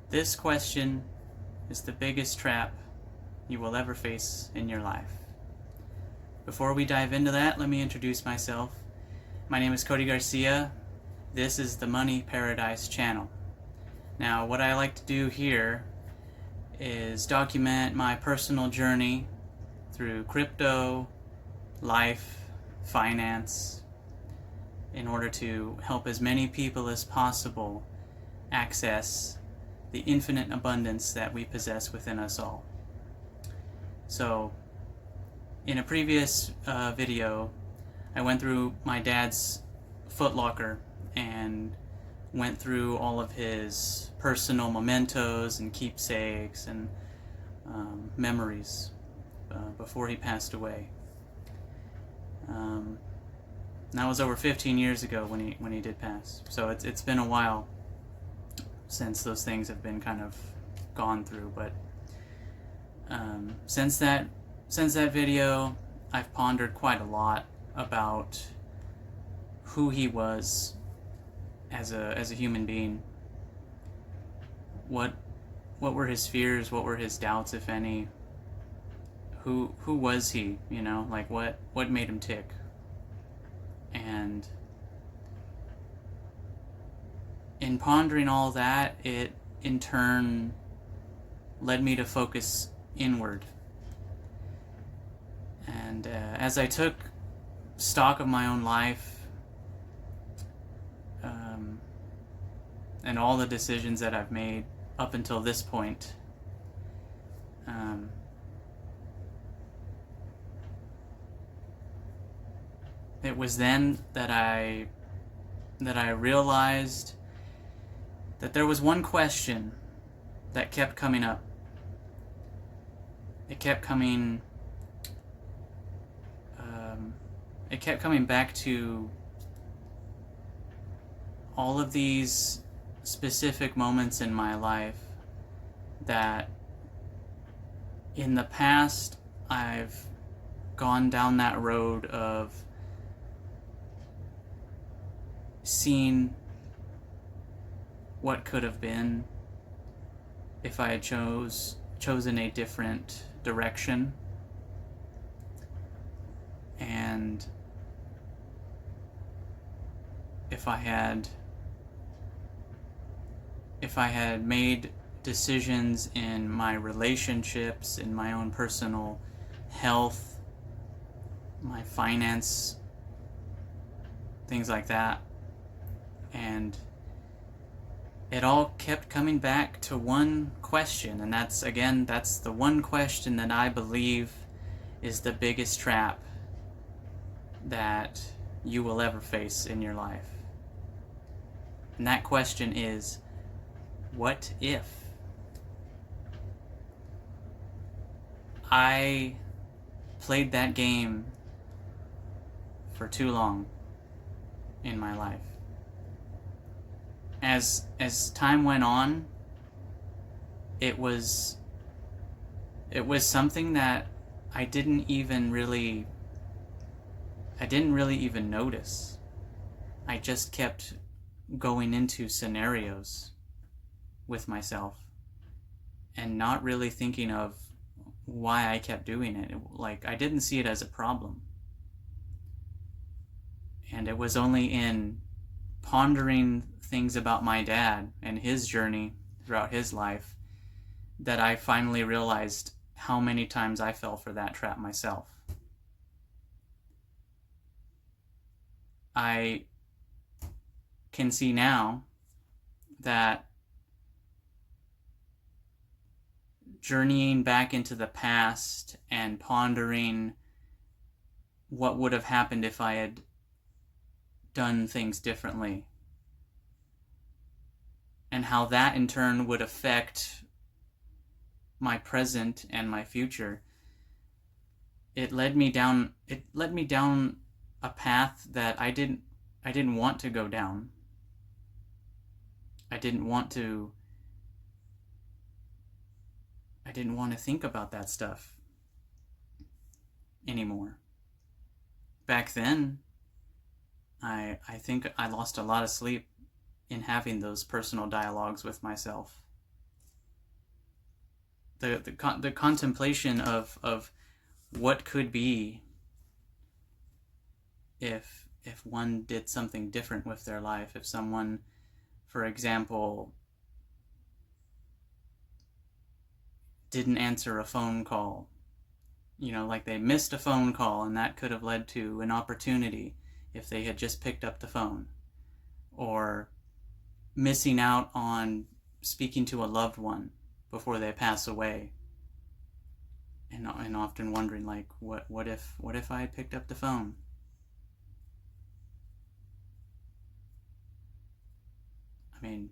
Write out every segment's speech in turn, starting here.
This question is the biggest trap you will ever face in your life. Before we dive into that, let me introduce myself. My name is Cody Garcia. This is the Money Paradise channel. Now, what I like to do here is document my personal journey through crypto, life, finance, in order to help as many people as possible access the infinite abundance that we possess within us all. So, in a previous video, I went through my dad's footlocker and went through all of his personal mementos and keepsakes and memories before he passed away. That was over 15 years ago when he did pass. So it's been a while since those things have been kind of gone through, but since that video, I've pondered quite a lot about who he was as a human being. What were his fears? What were his doubts, if any? Who was he? You know, like what made him tick? And in pondering all that, it in turn led me to focus inward. And as I took stock of my own life and all the decisions that I've made up until this point, it was then that I realized that there was one question that kept coming up. It kept coming back to all of these specific moments in my life that in the past I've gone down that road of seeing what could have been if I had chosen a different direction, and if I had made decisions in my relationships, in my own personal health, my finance, things like that. And it all kept coming back to one question, and that's the one question that I believe is the biggest trap that you will ever face in your life. And that question is, what if? I played that game for too long in my life. As time went on, it was something that I didn't really even notice. I just kept going into scenarios with myself and not really thinking of why I kept doing it. Like, I didn't see it as a problem. And it was only in pondering things about my dad and his journey throughout his life that I finally realized how many times I fell for that trap myself. I can see now that journeying back into the past and pondering what would have happened if I had done things differently, and how that in turn would affect my present and my future, it led me down a path that I didn't want to go down. I didn't want to think about that stuff anymore. Back then, I think I lost a lot of sleep in having those personal dialogues with myself. the contemplation of what could be if one did something different with their life. If someone, for example, didn't answer a phone call, like they missed a phone call, and that could have led to an opportunity if they had just picked up the phone, or missing out on speaking to a loved one before they pass away, and often wondering, like, what if I had picked up the phone? I mean,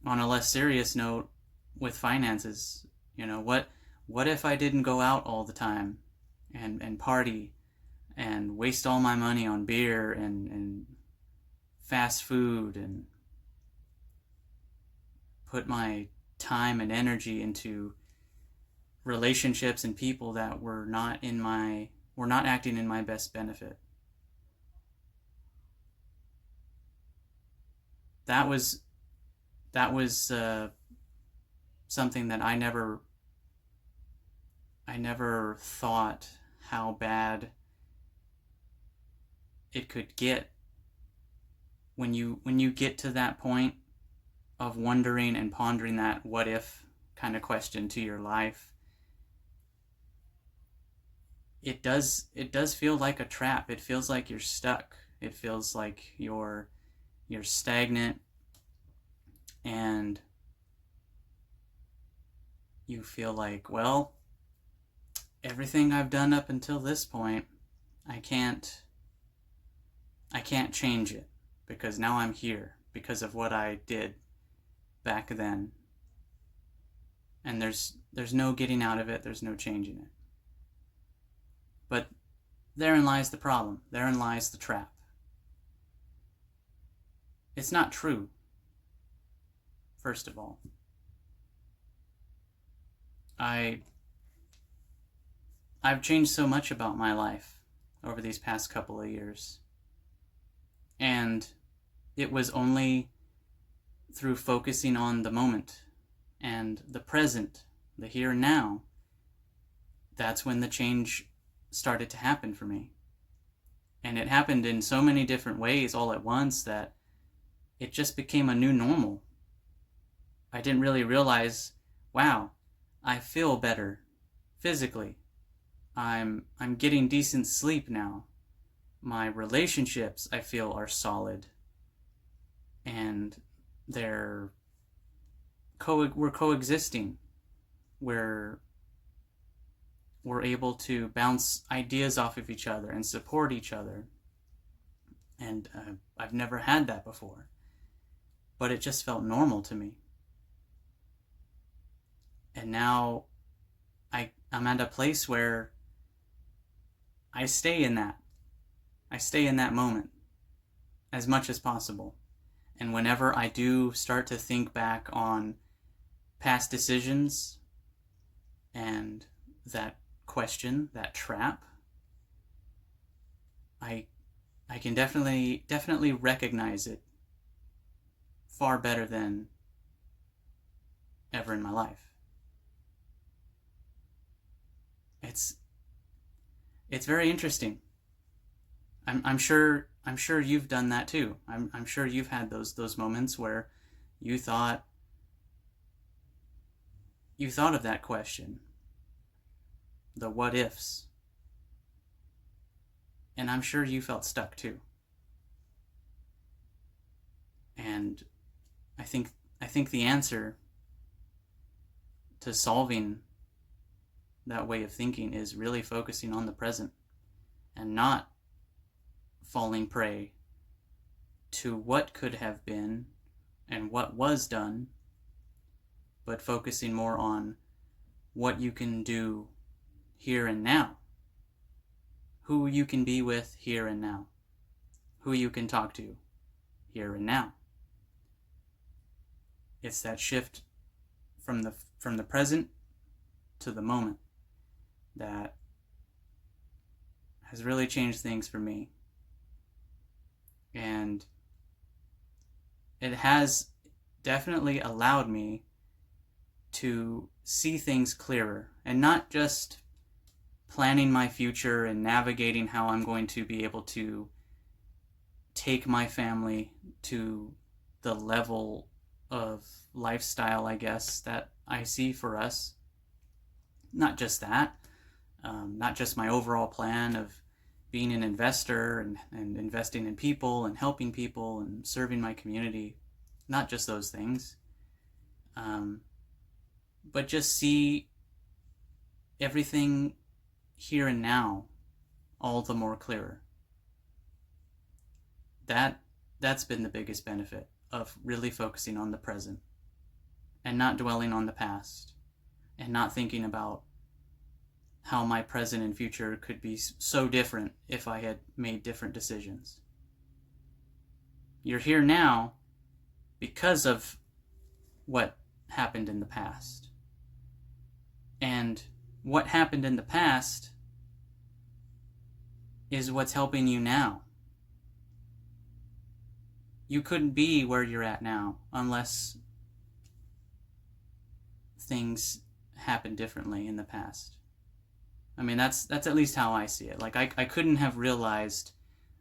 on a less serious note, with finances, what if I didn't go out all the time and party and waste all my money on beer and fast food, and put my time and energy into relationships and people that were not acting in my best benefit? That was something that I never thought how bad it could get when you get to that point of wondering and pondering that what if kind of question to your life. It does feel like a trap. It feels like you're stuck. It feels like you're stagnant, and you feel like, well, everything I've done up until this point, I can't change it, because now I'm here because of what I did back then. And there's no getting out of it. There's no changing it. But therein lies the problem. Therein lies the trap. It's not true, first of all. I've changed so much about my life over these past couple of years. And it was only through focusing on the moment and the present, the here and now, that's when the change started to happen for me. And it happened in so many different ways all at once that it just became a new normal. I didn't really realize, wow, I feel better physically. I'm getting decent sleep now. My relationships, I feel, are solid, and we're coexisting. We're able to bounce ideas off of each other and support each other. And I've never had that before, but it just felt normal to me. And now I'm at a place where I stay in that moment as much as possible. And whenever I do start to think back on past decisions and that question, that trap, I can definitely recognize it far better than ever in my life. It's very interesting. I'm sure you've done that too. I'm sure you've had those moments where you thought of that question, the what ifs, and I'm sure you felt stuck too. And I think the answer to solving that way of thinking is really focusing on the present and not falling prey to what could have been and what was done, but focusing more on what you can do here and now, who you can be with here and now, who you can talk to here and now. It's that shift from the present to the moment that has really changed things for me. And it has definitely allowed me to see things clearer, and not just planning my future and navigating how I'm going to be able to take my family to the level of lifestyle, I guess, that I see for us. Not just that, not just my overall plan of being an investor and investing in people and helping people and serving my community, not just those things, but just see everything here and now all the more clearer. That's been the biggest benefit of really focusing on the present and not dwelling on the past and not thinking about how my present and future could be so different if I had made different decisions. You're here now because of what happened in the past. And what happened in the past is what's helping you now. You couldn't be where you're at now unless things happened differently in the past. I mean, that's at least how I see it. Like, I couldn't have realized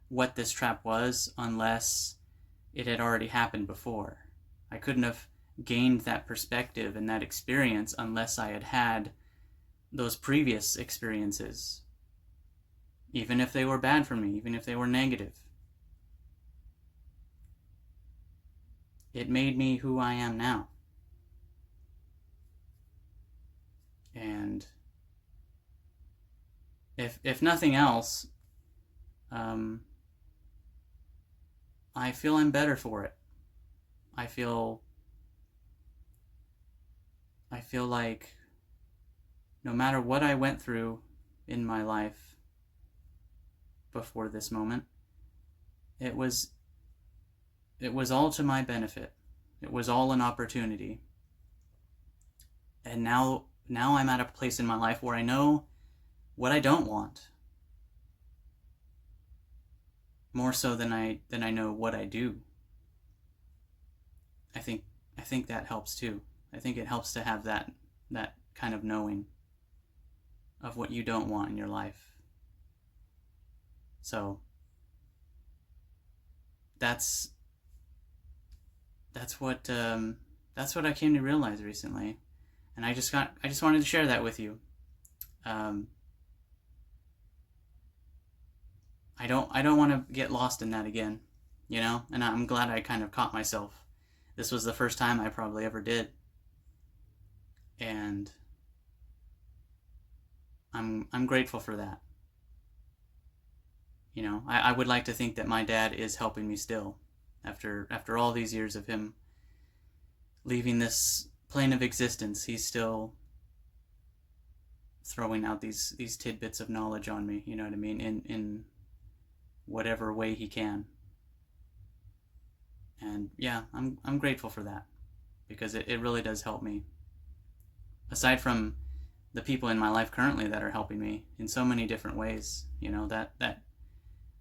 what this trap was unless it had already happened before. I couldn't have gained that perspective and that experience unless I had had those previous experiences, even if they were bad for me, even if they were negative. It made me who I am now. And if nothing else, I feel I'm better for it. I feel like no matter what I went through in my life before this moment, it was all to my benefit. It was all an opportunity. And now I'm at a place in my life where I know what I don't want, more so than I know what I do. I think that helps too. I think it helps to have that kind of knowing of what you don't want in your life. So that's what I came to realize recently, and I just wanted to share that with you. I don't want to get lost in that again, you know? And I'm glad I kind of caught myself. This was the first time I probably ever did. And I'm grateful for that. You know, I would like to think that my dad is helping me still after all these years of him leaving this plane of existence. He's still throwing out these tidbits of knowledge on me, you know what I mean, in whatever way he can. And yeah, I'm grateful for that, because it really does help me. Aside from the people in my life currently that are helping me in so many different ways, you know, that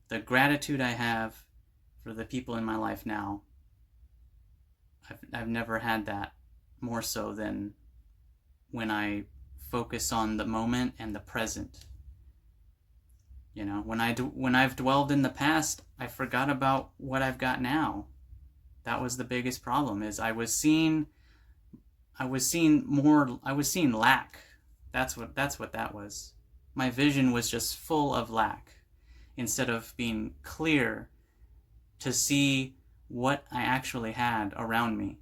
the gratitude I have for the people in my life now, I've never had that more so than when I focus on the moment and the present. You know, when I've dwelled in the past, I forgot about what I've got now. That was the biggest problem, is I was seeing lack. That's what that was. My vision was just full of lack, instead of being clear to see what I actually had around me.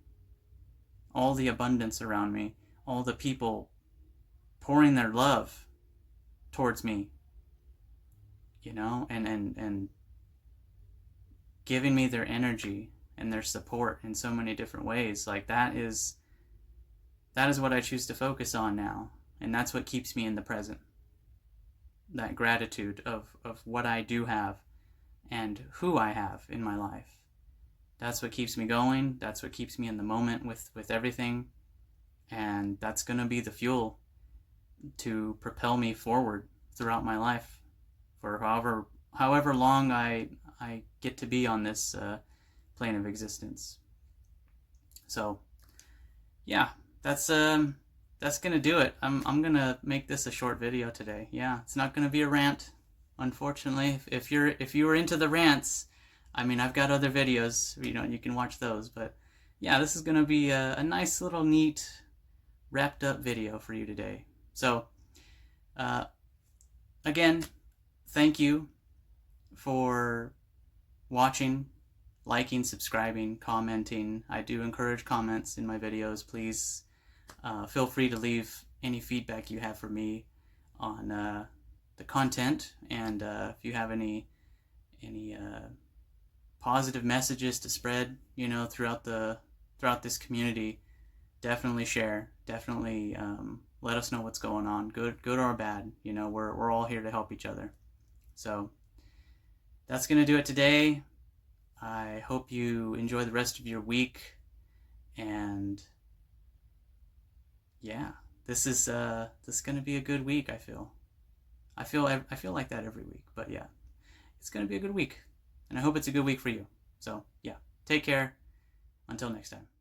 All the abundance around me, all the people pouring their love towards me, you know, and giving me their energy and their support in so many different ways. Like, that is what I choose to focus on now, and that's what keeps me in the present. That gratitude of what I do have and who I have in my life. That's what keeps me going. That's what keeps me in the moment with everything. And that's going to be the fuel to propel me forward throughout my life for however long I get to be on this plane of existence. So, yeah, that's gonna do it. I'm gonna make this a short video today. Yeah, it's not gonna be a rant, unfortunately. If you were into the rants, I mean, I've got other videos, you can watch those. But yeah, this is gonna be a nice little neat wrapped up video for you today. So again, thank you for watching, liking, subscribing, commenting. I do encourage comments in my videos. Please feel free to leave any feedback you have for me on the content, and if you have any positive messages to spread, throughout this community, definitely share. Definitely let us know what's going on, good or bad. We're all here to help each other. So that's gonna do it today. I hope you enjoy the rest of your week, and yeah, this is gonna be a good week. I feel like that every week, but yeah, it's gonna be a good week, and I hope it's a good week for you. So yeah, take care. Until next time.